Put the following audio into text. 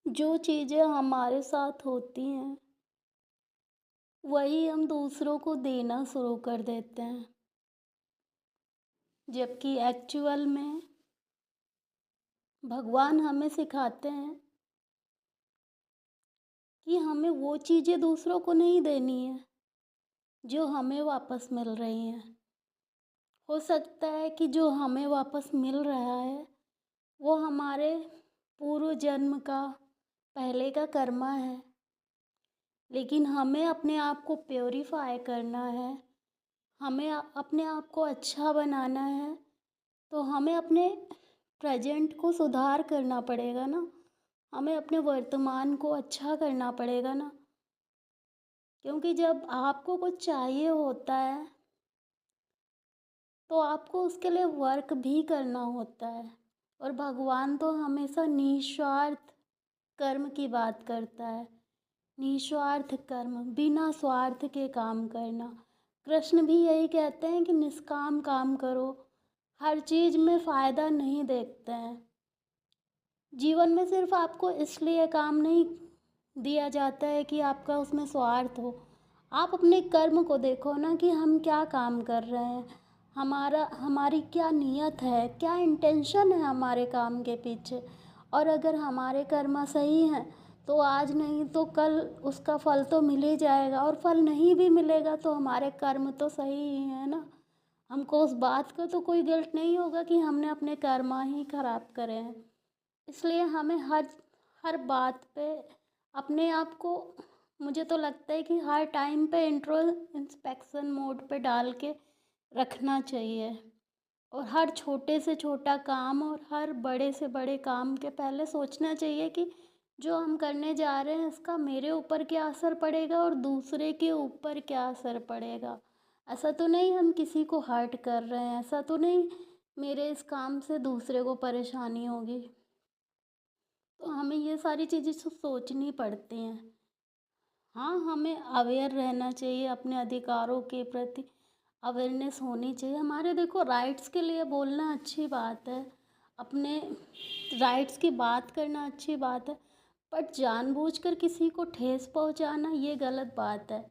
जो चीज़ें हमारे साथ होती हैं, वही हम दूसरों को देना शुरू कर देते हैं। जबकि एक्चुअल में भगवान हमें सिखाते हैं कि हमें वो चीज़ें दूसरों को नहीं देनी है, जो हमें वापस मिल रही हैं। हो सकता है कि जो हमें वापस मिल रहा है, वो हमारे पूर्व जन्म का, पहले का कर्मा है। लेकिन हमें अपने आप को प्यूरीफाई करना है, हमें अपने आप को अच्छा बनाना है, तो हमें अपने प्रेजेंट को सुधार करना पड़ेगा ना। हमें अपने वर्तमान को अच्छा करना पड़ेगा ना। क्योंकि जब आपको कुछ चाहिए होता है, तो आपको उसके लिए वर्क भी करना होता है। और भगवान तो हमेशा निस्वार्थ कर्म की बात करता है। निस्वार्थ कर्म, बिना स्वार्थ के काम करना। कृष्ण भी यही कहते हैं कि निष्काम काम करो। हर चीज़ में फ़ायदा नहीं देखते हैं। जीवन में सिर्फ आपको इसलिए काम नहीं दिया जाता है कि आपका उसमें स्वार्थ हो। आप अपने कर्म को देखो ना कि हम क्या काम कर रहे हैं, हमारी क्या नियत है, क्या इंटेंशन है हमारे काम के पीछे। और अगर हमारे कर्म सही हैं तो आज नहीं तो कल उसका फल तो मिल ही जाएगा, और फल नहीं भी मिलेगा तो हमारे कर्म तो सही ही है ना। हमको उस बात का तो कोई गिल्ट नहीं होगा कि हमने अपने कर्म ही खराब करे हैं। इसलिए हमें हर हर बात पे अपने आप को, मुझे तो लगता है कि हर टाइम पे इंस्पेक्शन मोड पे डाल के रखना चाहिए। और हर छोटे से छोटा काम और हर बड़े से बड़े काम के पहले सोचना चाहिए कि जो हम करने जा रहे हैं इसका मेरे ऊपर क्या असर पड़ेगा और दूसरे के ऊपर क्या असर पड़ेगा। ऐसा तो नहीं हम किसी को हर्ट कर रहे हैं, ऐसा तो नहीं मेरे इस काम से दूसरे को परेशानी होगी। तो हमें ये सारी चीज़ें सोचनी पड़ती हैं। हाँ, हमें अवेयर रहना चाहिए, अपने अधिकारों के प्रति अवेयरनेस होनी चाहिए। हमारे देखो राइट्स के लिए बोलना अच्छी बात है, अपने राइट्स की बात करना अच्छी बात है, बट जानबूझकर किसी को ठेस पहुंचाना ये गलत बात है।